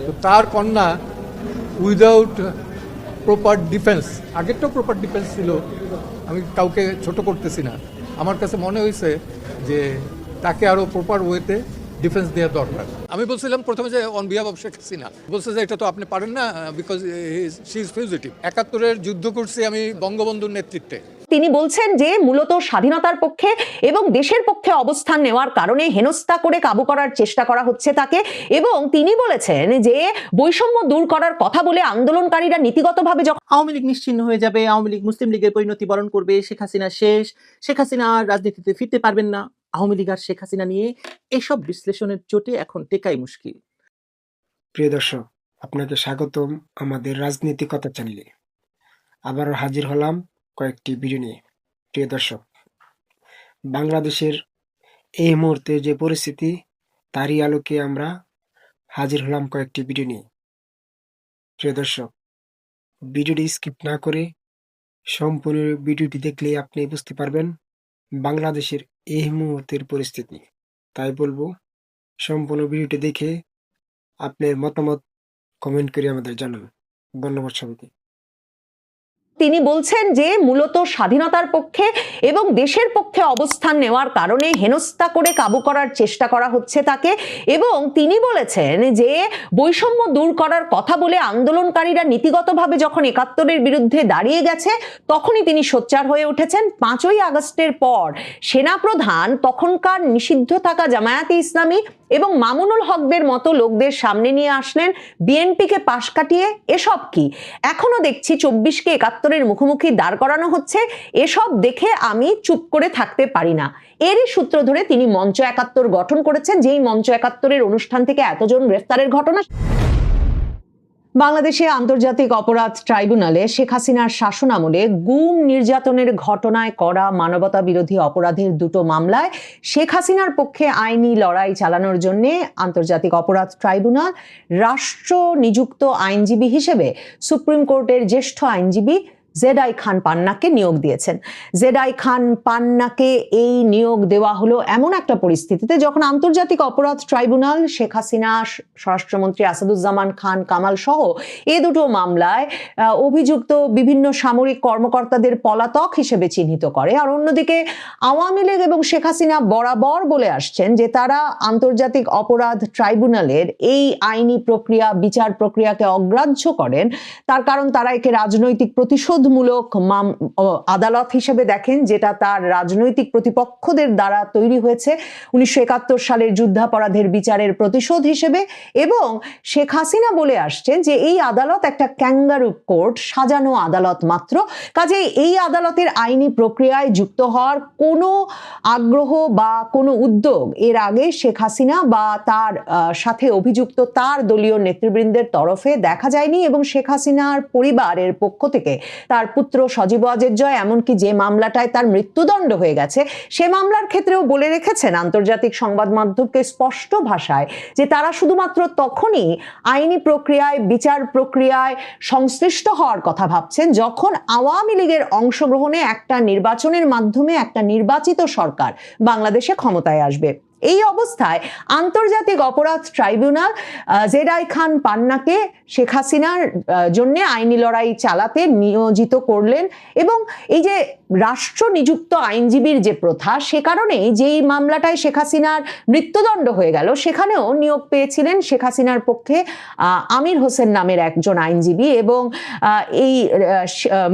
তো তার কন্যা উইদাউট প্রপার ডিফেন্স, আগেরটাও প্রপার ডিফেন্স ছিল, আমি কাউকে ছোট করতেছি না, আমার কাছে মনে হয়েছে যে তাকে আরও প্রপার ওয়েতে ডিফেন্স দেওয়া দরকার। আমি বলছিলাম প্রথমে যে on behalf of Sheikh Hasina, বলছে যে এটা তো আপনি পারেন না বিকজ শি ইজ ফিউজিটিভ। 71-এর যুদ্ধ করছি আমি বঙ্গবন্ধুর নেতৃত্বে। তিনি বলছেন যে মূলত স্বাধীনতার পক্ষে এবং দেশের পক্ষে অবস্থান নেওয়ার কারণে হেনস্থা করে কাবু করার চেষ্টা করা হচ্ছে তাকে, এবং তিনি বলেছেন যে বৈষম্য দূর করার কথা বলে আন্দোলনকারীরা নীতিগতভাবে যখন আওয়ামী লীগ নিশ্চিহ্ন হয়ে যাবে, আওয়ামী লীগ মুসলিম লীগের পরিণতি বরণ করবে, শেখ হাসিনা শেষ, শেখ হাসিনা আর রাজনীতিতে ফিরতে পারবেন না, আওয়ামী লীগ আর শেখ হাসিনা নিয়ে এসব বিশ্লেষণের চোটে এখন টেকাই মুশকিল। প্রিয় দর্শক, আপনাকে স্বাগতম আমাদের রাজনীতি কথা চ্যানেলে। আবারও হাজির হলাম কয়েকটি ভিডিও নিয়ে। প্রিয় দর্শক, বাংলাদেশের এই মুহূর্তে যে পরিস্থিতি তারই আলোকে আমরা হাজির হলাম কয়েকটি ভিডিও নিয়ে। প্রিয় দর্শক, ভিডিওটি স্কিপ না করে সম্পূর্ণ ভিডিওটি দেখলেই আপনি বুঝতে পারবেন বাংলাদেশের এই মুহূর্তের পরিস্থিতি। তাই বলবো সম্পূর্ণ ভিডিওটি দেখে আপনার মতামত কমেন্ট করে আমাদের জানান। ধন্যবাদ সবাইকে। তিনি বলছেন যে মূলত স্বাধীনতার পক্ষে এবং দেশের পক্ষে অবস্থান নেওয়ার কারণে হেনস্থা করে কাবু করার চেষ্টা করা হচ্ছে তাকে, এবং তিনি বলেছেন যে বৈষম্য দূর করার কথা বলে আন্দোলনকারীরা নীতিগতভাবে যখন 71-এর বিরুদ্ধে দাঁড়িয়ে গেছে তখনই তিনি সোচ্চার হয়ে উঠেছেন। 5ই আগস্টের পর সেনাপ্রধান তখনকার নিষিদ্ধ থাকা জামায়াতে ইসলামী এবং মামুনুল হকদের মতো লোকদের সামনে নিয়ে আসলেন, বিএনপিকে পাশ কাটিয়ে। এসব কি এখনো দেখছি 24কে 71-এর মুখোমুখি দাঁড় করানো হচ্ছে, এসব দেখে আমি চুপ করে থাকতে পারি না। এরই সূত্র ধরে তিনি মঞ্চ 71 গঠন করেছেন, যেই মঞ্চ 71-এর অনুষ্ঠান থেকে এতজন গ্রেফতারের ঘটনা। বাংলাদেশে আন্তর্জাতিক অপরাধ ট্রাইব্যুনালে শেখ হাসিনার শাসনামলে গুম নির্যাতনের ঘটনায় করা মানবতা বিরোধী অপরাধের 2টো মামলায় শেখ হাসিনার পক্ষে আইনি লড়াই চালানোর জন্য আন্তর্জাতিক অপরাধ ট্রাইব্যুনাল রাষ্ট্র নিযুক্ত আইনজীবী হিসেবে সুপ্রিম কোর্টের জ্যেষ্ঠ আইনজীবী জেডাই খান পান্নাকে নিয়োগ দিয়েছেন। জেডাই খান পান্নাকে এই নিয়োগ দেওয়া হলো এমন একটা পরিস্থিতিতে যখন আন্তর্জাতিক অপরাধ ট্রাইব্যুনাল শেখ হাসিনা, স্বরাষ্ট্রমন্ত্রী আসাদুজ্জামান খান কামাল সহ এই 2টো মামলায় অভিযুক্ত বিভিন্ন সামরিক কর্মকর্তাদের পলাতক হিসেবে চিহ্নিত করে। আর অন্যদিকে আওয়ামী লীগ এবং শেখ হাসিনা বরাবর বলে আসছেন যে তারা আন্তর্জাতিক অপরাধ ট্রাইব্যুনালের এই আইনি প্রক্রিয়া, বিচার প্রক্রিয়াকে অগ্রাহ্য করেন। তার কারণ তারা একে রাজনৈতিক প্রতিশোধ মূলক আদালত হিসেবে দেখেন, যেটা তার রাজনৈতিক প্রতিপক্ষদের দ্বারা তৈরি হয়েছে 1971 সালের যুদ্ধাপরাধের বিচারের প্রতিশোধ হিসেবে। এবং শেখ হাসিনা বলে আসছেন যে এই আদালত একটা ক্যাঙ্গারু কোর্ট, সাজানো আদালত মাত্র, কাজেই এই আদালতের আইনি প্রক্রিয়ায় যুক্ত হওয়ার কোনো আগ্রহ বা কোনো উদ্যোগ এর আগে শেখ হাসিনা বা তার সাথে অভিযুক্ত তার দলীয় নেতৃবৃন্দের তরফে দেখা যায়নি। এবং শেখ হাসিনার পরিবারের পক্ষ থেকে তার পুত্র সজীব ওয়াজেদ জয়, এমনকি যে মামলাটায় তার মৃত্যুদণ্ড হয়ে গেছে সে মামলার ক্ষেত্রেও বলে রেখেছেন আন্তর্জাতিক সংবাদ মাধ্যমকে স্পষ্ট ভাষায় যে তারা শুধুমাত্র তখনই আইনি প্রক্রিয়ায়, বিচার প্রক্রিয়ায় সংশ্লিষ্ট হওয়ার কথা ভাবছেন যখন আওয়ামী লীগের অংশগ্রহণে একটা নির্বাচনের মাধ্যমে একটা নির্বাচিত সরকার বাংলাদেশে ক্ষমতায় আসবে। এই অবস্থায় আন্তর্জাতিক অপরাধ ট্রাইব্যুনাল জেডাই খান পান্নাকে শেখ হাসিনার জন্য আইনি লড়াই চালাতে নিয়োজিত করলেন। এবং এই যে রাষ্ট্র নিযুক্ত আইনজীবীর যে প্রথা, সে কারণেই যেই মামলাটায় শেখ হাসিনার মৃত্যুদণ্ড হয়ে গেল সেখানেও নিয়োগ পেয়েছিলেন শেখ হাসিনার পক্ষে আমির হোসেন নামের একজন আইনজীবী। এবং এই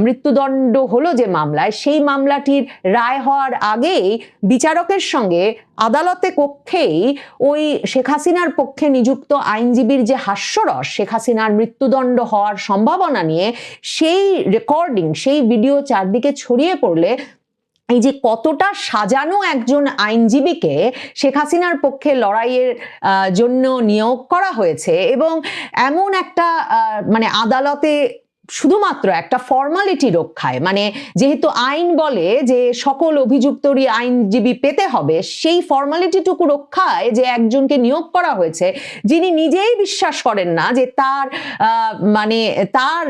মৃত্যুদণ্ড হলো যে মামলায়, সেই মামলাটির রায় হওয়ার আগেই বিচারকের সঙ্গে আদালতে কক্ষেই ওই শেখ হাসিনার পক্ষে নিযুক্ত আইনজীবীর যে হাস্যরস শেখ হাসিনার মৃত্যুদণ্ড হওয়ার সম্ভাবনা নিয়ে, সেই রেকর্ডিং, সেই ভিডিও চারদিকে ছড়িয়ে পড়লে এই যে কতটা সাজানো একজন আইনজীবীকে শেখ হাসিনার পক্ষে লড়াইয়ের জন্য নিয়োগ করা হয়েছে এবং এমন একটা মানে আদালতে শুধুমাত্র একটা ফর্মালিটি রক্ষায়, মানে যেহেতু আইন বলে যে সকল অভিযুক্তরই আইনজীবী পেতে হবে, সেই ফর্মালিটিটুকু রক্ষায় যে একজনকে নিয়োগ করা হয়েছে যিনি নিজেই বিশ্বাস করেন না যে তার মানে তার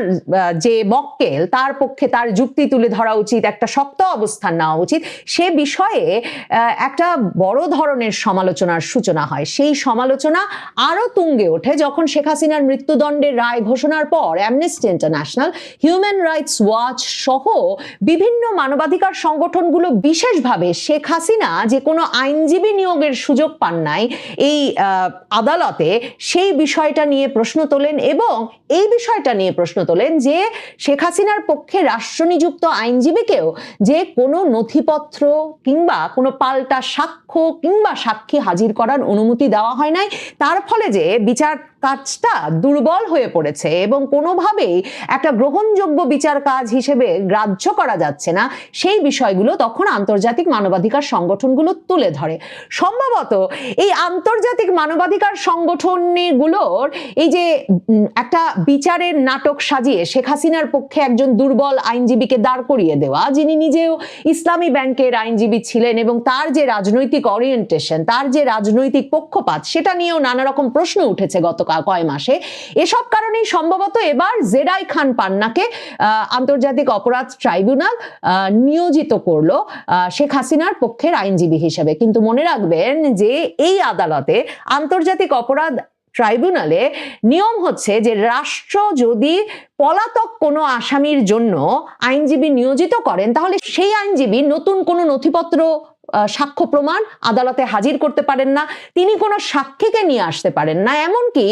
যে মক্কেল তার পক্ষে তার যুক্তি তুলে ধরা উচিত, একটা শক্ত অবস্থান নেওয়া উচিত, সে বিষয়ে একটা বড় ধরনের সমালোচনার সূচনা হয়। সেই সমালোচনা আরো তুঙ্গে ওঠে যখন শেখ হাসিনার মৃত্যুদণ্ডের রায় ঘোষণার পর amnesty international, human rights watch সহ বিভিন্ন মানবাধিকার সংগঠনগুলো বিশেষভাবে শেখ হাসিনা যে কোনো আইনজীবী নিয়োগের সুযোগ পান নাই এই আদালতে, সেই বিষয়টা নিয়ে প্রশ্ন তোলেন এবং এই বিষয়টা নিয়ে প্রশ্ন তোলেন যে শেখ হাসিনার পক্ষে রাষ্ট্রনিযুক্ত আইনজীবীকেও যে কোনো নথিপত্র কিংবা কোনো পাল্টা সাক্ষ্য কিংবা সাক্ষী হাজির করার অনুমতি দেওয়া হয় নাই, তার ফলে যে বিচার কাজটা দুর্বল হয়ে পড়েছে এবং কোনোভাবেই একটা গ্রহণযোগ্য বিচার কাজ হিসেবে গ্রাহ্য করা যাচ্ছে না, সেই বিষয়গুলো তখন আন্তর্জাতিক মানবাধিকার সংগঠনগুলো তুলে ধরে। সম্ভবত এই আন্তর্জাতিক মানবাধিকার সংগঠনগুলোর এই যে একটা বিচারের নাটক সাজিয়ে শেখ হাসিনার পক্ষে একজন দুর্বল আইনজীবীকে দাঁড় করিয়ে দেওয়া, যিনি নিজেও ইসলামী ব্যাংকের আইনজীবী ছিলেন এবং তার যে রাজনৈতিক ওরিয়েন্টেশন, তার যে রাজনৈতিক পক্ষপাত, সেটা নিয়েও নানা রকম প্রশ্ন উঠেছে গত কয় মাসে। এসব কারণেই সম্ভবত এবার জেডাই খান পান্নাকে আন্তর্জাতিক অপরাধ ট্রাইব্যুনাল নিয়োজিত করলো শেখ হাসিনার পক্ষের আইনজীবী হিসেবে। কিন্তু মনে রাখবেন যে এই আদালতে, আন্তর্জাতিক অপরাধ ট্রাইব্যুনালে নিয়ম হচ্ছে যে রাষ্ট্র যদি পলাতক কোনো আসামির জন্য আইনজীবী নিয়োজিত করেন, তাহলে সেই আইনজীবী নতুন কোনো নথিপত্র, সাক্ষ্য প্রমাণ আদালতে হাজির করতে পারেন না, তিনি কোনো সাক্ষীকে নিয়ে আসতে পারেন না, এমনকি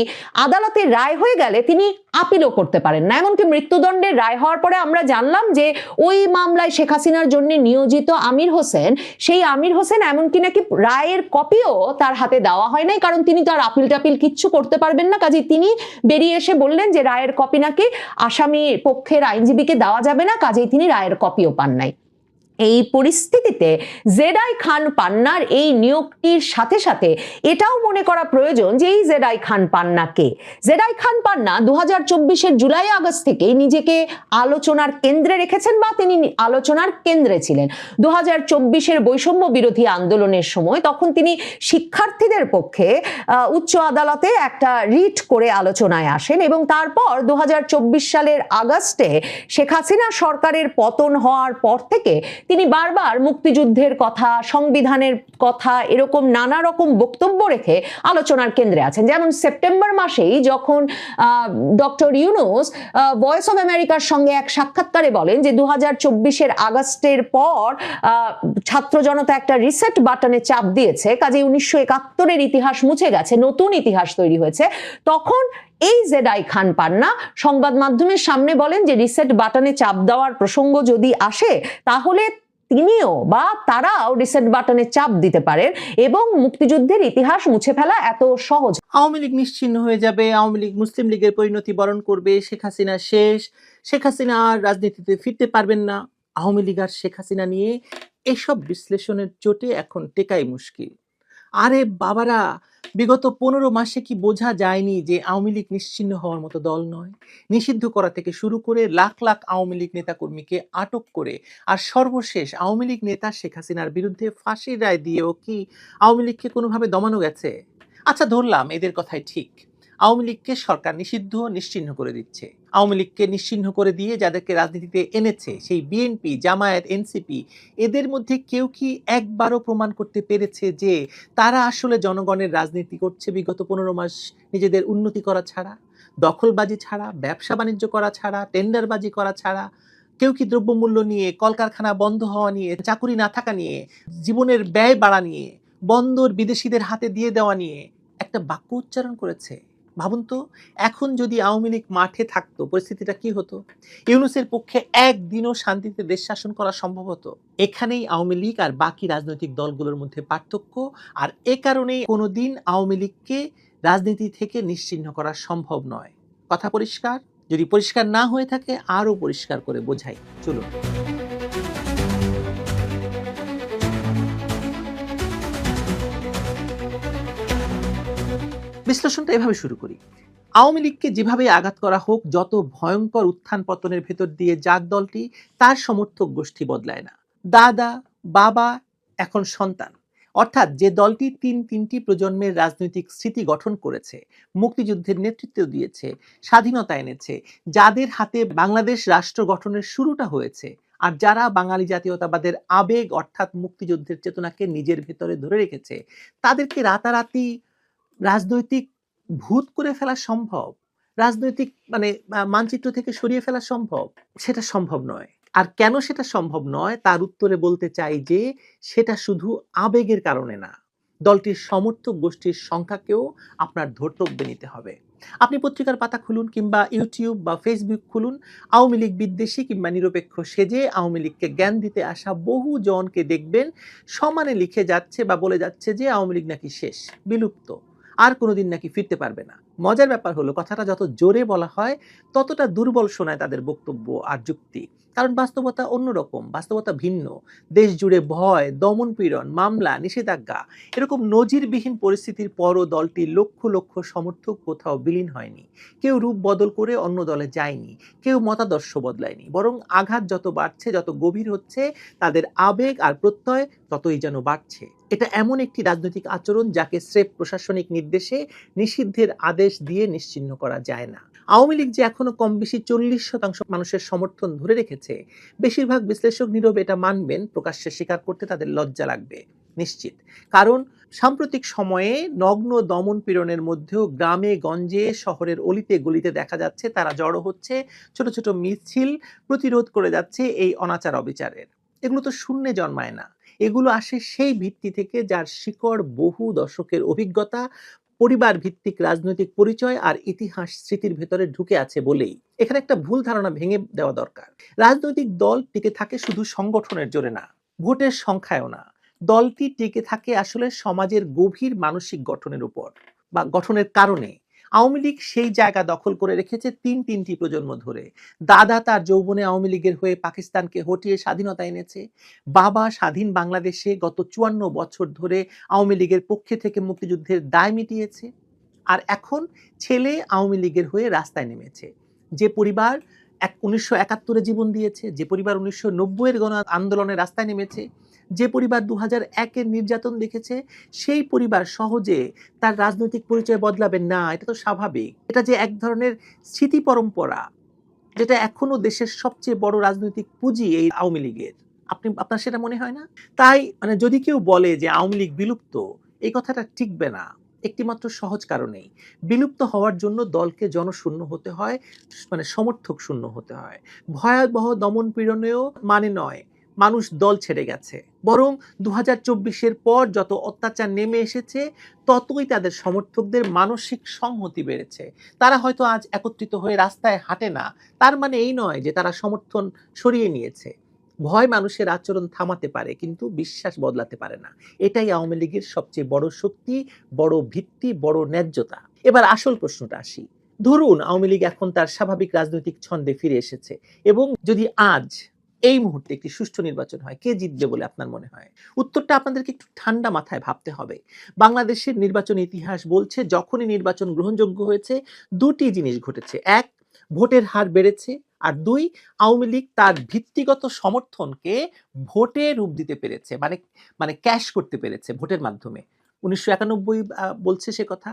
আদালতের রায় হয়ে গেলে তিনি আপিলও করতে পারেন না। এমনকি মৃত্যুদণ্ডের রায় হওয়ার পরে আমরা জানলাম যে ওই মামলায় শেখ হাসিনার জন্য নিয়োজিত আমির হোসেন, সেই আমির হোসেন এমনকি নাকি রায়ের কপিও তার হাতে দেওয়া হয় নাই, কারণ তিনি তার আপিল টাপিল কিচ্ছু করতে পারবেন না। কাজে তিনি বেরিয়ে এসে বললেন যে রায়ের কপি নাকি আসামি পক্ষের আইনজীবীকে দেওয়া যাবে না, কাজেই তিনি রায়ের কপিও পান নাই। এই পরিস্থিতিতে জেডাই খান পান্নার এই নিয়োগটির সাথে সাথে এটাও মনে করা প্রয়োজন যে এই জেডাই খান পান্না কে। জেডাই খান পান্না 2024-এর জুলাই আগস্ট থেকেই নিজেকে আলোচনার কেন্দ্রে রেখেছেন বা তিনি আলোচনার কেন্দ্রে ছিলেন। 2024-এর বৈষম্য বিরোধী আন্দোলনের সময় তখন তিনি শিক্ষার্থীদের পক্ষে উচ্চ আদালতে একটা রিট করে আলোচনায় আসেন এবং তারপর 2024 সালের আগস্টে শেখ হাসিনা সরকারের পতন হওয়ার পর থেকে তিনি বারবার মুক্তিযুদ্ধের কথা, সংবিধানের কথা, এরকম নানা রকম বক্তব্য রেখে আলোচনার কেন্দ্রে আছেন। যেমন সেপ্টেম্বর মাসেই যখন ডক্টর ইউনূস ভয়েস অফ আমেরিকার সঙ্গে এক সাক্ষাৎকারে বলেন যে 2024-এর আগস্টের পর ছাত্র জনতা একটা রিসেট বাটনে চাপ দিয়েছে, কাজে 1971-এর ইতিহাস মুছে গেছে, নতুন ইতিহাস তৈরি হয়েছে, তখন এই জেডাই খান পান্না সংবাদ মাধ্যমের সামনে বলেন যে রিসেট বাটনে চাপ দেওয়ার প্রসঙ্গ যদি আসে তাহলে তিনিও বা তারাও রিসেট বাটনে চাপ দিতে পারেন এবং মুক্তিযুদ্ধের ইতিহাস মুছে ফেলা এত সহজ। আওয়ামী লীগ নিশ্চিহ্ন হয়ে যাবে, আওয়ামী লীগ মুসলিম লীগের পরিণতি বরণ করবে, শেখ হাসিনা শেষ, শেখ হাসিনা আর রাজনীতিতে ফিরতে পারবেন না, আওয়ামী লীগ আর শেখ হাসিনা নিয়ে এসব বিশ্লেষণের চোটে এখন টেকাই মুশকিল। আরে বাবারা, বিগত 15 মাসে কি বোঝা যায়নি যে আওয়ামী লীগ নিশ্চিহ্ন হওয়ার মতো দল নয়? নিষিদ্ধ করা থেকে শুরু করে লাখ লাখ আওয়ামী লীগ নেতাকর্মীকে আটক করে আর সর্বশেষ আওয়ামী লীগ নেতা শেখ হাসিনার বিরুদ্ধে ফাঁসির রায় দিয়েও কি আওয়ামী লীগকে কোনোভাবে দমানো গেছে? আচ্ছা, ধরলাম এদের কথাই ঠিক, আওয়ামী লীগকে সরকার নিশ্চিহ্ন করে দিচ্ছে। আওয়ামী লীগকে নিশ্চিহ্ন করে দিয়ে যাদেরকে রাজনীতিতে এনেছে, সেই বিএনপি, জামায়াত, এনসিপি, এদের মধ্যে কেউ কি একবারও প্রমাণ করতে পেরেছে যে তারা আসলে জনগণের রাজনীতি করছে বিগত 15 মাস নিজেদের উন্নতি করা ছাড়া, দখলবাজি ছাড়া, ব্যবসা বাণিজ্য করা ছাড়া, টেন্ডারবাজি করা ছাড়া? কেউ কি দ্রব্যমূল্য নিয়ে, কলকারখানা বন্ধ হওয়া নিয়ে, চাকুরি না থাকা নিয়ে, জীবনের ব্যয় বাড়া নিয়ে, বন্দর বিদেশিদের হাতে দিয়ে দেওয়া নিয়ে একটা বাক্য উচ্চারণ করেছে? ভাবুন তো, এখন যদি আওয়ামী লীগ মাঠে থাকতো পরিস্থিতিটা কি হতো? ইউনূসের পক্ষে একদিনও শান্তিতে দেশ শাসন করা সম্ভব হতো? এখানেই আওয়ামী লীগ আর বাকি রাজনৈতিক দলগুলোর মধ্যে পার্থক্য, আর এ কারণেই কোনোদিন আওয়ামী লীগকে রাজনীতি থেকে নিশ্চিহ্ন করা সম্ভব নয়। কথা পরিষ্কার? যদি পরিষ্কার না হয়ে থাকে আরো পরিষ্কার করে বোঝাই, চলুন। বিশ্লেষণটা এভাবে শুরু করি। আওয়ামী লীগকে যেভাবে আঘাত করা হোক, যত ভয়ঙ্কর উত্থান পতনের ভেতর দিয়ে যাক দলটি, তার সমর্থক গোষ্ঠী বদলায় না। দাদা, বাবা, এখন সন্তান, অর্থাৎ যে দলটি তিনটি প্রজন্মের রাজনৈতিক স্মৃতি গঠন করেছে, মুক্তিযুদ্ধের নেতৃত্ব দিয়েছে, স্বাধীনতা এনেছে, যাদের হাতে বাংলাদেশ রাষ্ট্র গঠনের শুরুটা হয়েছে, আর যারা বাঙালি জাতীয়তাবাদের আবেগ অর্থাৎ মুক্তিযুদ্ধের চেতনাকে নিজের ভেতরে ধরে রেখেছে, তাদেরকে রাতারাতি রাজনৈতিক ভূত করে ফেলা সম্ভব, রাজনৈতিক মানচিত্র থেকে সরিয়ে ফেলা সম্ভব? সেটা সম্ভব নয়। আর কেন সেটা সম্ভব নয় তার উত্তরে বলতে চাই যে সেটা শুধু আবেগের কারণে না, দলটির সমর্থক গোষ্ঠীর সংখ্যাকেও আপনার ধর্তব্যে নিতে হবে। আপনি পত্রিকার পাতা খুলুন কিংবা ইউটিউব বা ফেসবুক খুলুন, আওয়ামী লীগ বিদ্বেষী কিংবা নিরপেক্ষ সেজে আওয়ামী লীগকে জ্ঞান দিতে আসা বহু জনকে দেখবেন সমানে লিখে যাচ্ছে বা বলে যাচ্ছে যে আওয়ামী লীগ নাকি শেষ, বিলুপ্ত, আর কোনোদিন নাকি ফিরতে পারবে না। মজার ব্যাপার হলো, কথাটা যত জোরে বলা হয় ততটা দুর্বল শোনায় তাদের বক্তব্য আর যুক্তি, কারণ বাস্তবতা অন্যরকম, বাস্তবতা ভিন্ন। দেশ জুড়ে ভয়, দমন পীড়ন, মামলা, নিষেধাজ্ঞা, এরকম নজিরবিহীন পরিস্থিতির পরও দলটির লক্ষ লক্ষ সমর্থক কোথাও বিলীন হয়নি, কেউ রূপ বদল করে অন্য দলে যায়নি, কেউ মতাদর্শ বদলায়নি, বরং আঘাত যত বাড়ছে, যত গভীর হচ্ছে, তাদের আবেগ আর প্রত্যয় ততই যেন বাড়ছে। এটা এমন একটি রাজনৈতিক আচরণ যাকে স্রেফ প্রশাসনিক নির্দেশে নিষিদ্ধের আদেশ দিয়ে নিশ্চিহ্ন করা যায় না। আওয়ামী লীগ যে এখনো কম বেশি 40% মানুষের সমর্থন ধরে রেখেছে, বেশিরভাগ বিশ্লেষক নীরবে এটা মানবেন, প্রকাশ্যে স্বীকার করতে তাদের লজ্জা লাগবে নিশ্চিত। কারণ সাম্প্রতিক সময়ে নগ্ন দমন পীড়নের মধ্যেও গ্রামে গঞ্জে, শহরের অলিতে গলিতে দেখা যাচ্ছে তারা জড়ো হচ্ছে, ছোট ছোট মিছিল প্রতিরোধ করে যাচ্ছে এই অনাচার অবিচারের। এগুলো তো শূন্যে জন্মায় না, এগুলো আসে সেই ভিত্তি থেকে যার শিকড় বহু দশকের অভিজ্ঞতা, পরিবার ভিত্তিক রাজনৈতিক পরিচয় আর ইতিহাস স্মৃতির ভেতরে ঢুকে আছে বলেই। এখানে একটা ভুল ধারণা ভেঙে দেওয়া দরকার। রাজনৈতিক দল টিকে থাকে শুধু সংগঠনের জোরে না, ভোটের সংখ্যায়ও না। দলটি টিকে থাকে আসলে সমাজের গভীর মানসিক গঠনের উপর বা গঠনের কারণে। আওয়ামী লীগ সেই জায়গা দখল করে রেখেছে তিনটি প্রজন্ম ধরে। দাদা তার যৌবনে আওয়ামী লীগের হয়ে পাকিস্তানকে হটিয়ে স্বাধীনতা এনেছে, বাবা স্বাধীন বাংলাদেশে গত 54 বছর ধরে আওয়ামী লীগের পক্ষে থেকে মুক্তিযুদ্ধের দায় মিটিয়েছে, আর এখন ছেলে আওয়ামী লীগের হয়ে রাস্তায় নেমেছে। যে পরিবার 1971-এ জীবন দিয়েছে, যে পরিবার 1990-এর গণ আন্দোলনে রাস্তায় নেমেছে, যে পরিবার 2001-এর নির্যাতন দেখেছে, সেই পরিবার সহজে তার রাজনৈতিক পরিচয় বদলাবে না, এটা তো স্বাভাবিক। এটা যে এক ধরনের স্মৃতি পরম্পরা, যেটা এখনো দেশের সবচেয়ে বড় রাজনৈতিক পুঁজি এই আওয়ামী লীগের, আপনার সেটা মনে হয় না? তাই যদি কেউ বলে যে আওয়ামী লীগ বিলুপ্ত, এই কথাটা টিকবে না একটিমাত্র সহজ কারণেই। বিলুপ্ত হওয়ার জন্য দলকে জনশূন্য হতে হয়, সমর্থক শূন্য হতে হয়। ভয়াবহ দমন পীড়নেও নয় মানুষ দল ছেড়ে গেছে, বরং 2024-এর পর যত অত্যাচার নেমে এসেছে ততই তাদের সমর্থকদের মানসিক সংহতি বেড়েছে। তারা হয়তো আজ একত্রিত হয়ে রাস্তায় হাঁটে না, তার মানে এই নয় যে তারা সমর্থন সরিয়ে নিয়েছে। ভয় মানুষের আচরণ থামাতে পারে কিন্তু বিশ্বাস বদলাতে পারে না। এটাই আওয়ামী লীগের সবচেয়ে বড় শক্তি, বড় ভিত্তি, বড় ন্যায্যতা। এবার আসল প্রশ্নটা আসি। ধরুন আওয়ামী লীগ এখন তার স্বাভাবিক রাজনৈতিক ছন্দে ফিরে এসেছে এবং যদি আজ এই মুহূর্তে একটি সুষ্ঠু নির্বাচন হয়, কে জিতবে বলে আপনার মনে হয়? উত্তরটা আপনাদেরকে একটু ঠান্ডা মাথায় ভাবতে হবে। বাংলাদেশের নির্বাচন ইতিহাস বলছে যখনই নির্বাচন গ্রহণযোগ্য হয়েছে দুটি জিনিস ঘটেছে। এক, ভোটের হার বেড়েছে, আর দুই, আওয়ামী লীগ তার ভিত্তিগত সমর্থনকে ভোটে রূপ দিতে পেরেছে, ক্যাশ করতে পেরেছে ভোটের মাধ্যমে। 1991 বলছে সে কথা।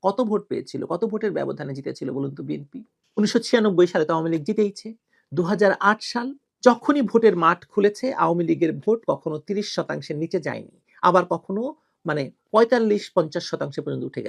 কত ভোট পেয়েছিল, কত ভোটের ব্যবধানে জিতেছিল বলুন তো বিএনপি? 1996 সালে তো আওয়ামী লীগ জিতেইছে। 2008 সাল যখনই ভোটের মাঠ খুলেছে আওয়ামী লীগের ভোট কখনো 30%-এর নিচে যায়নি, আবার কখনো 45-50% পর্যন্ত উঠে গেছে।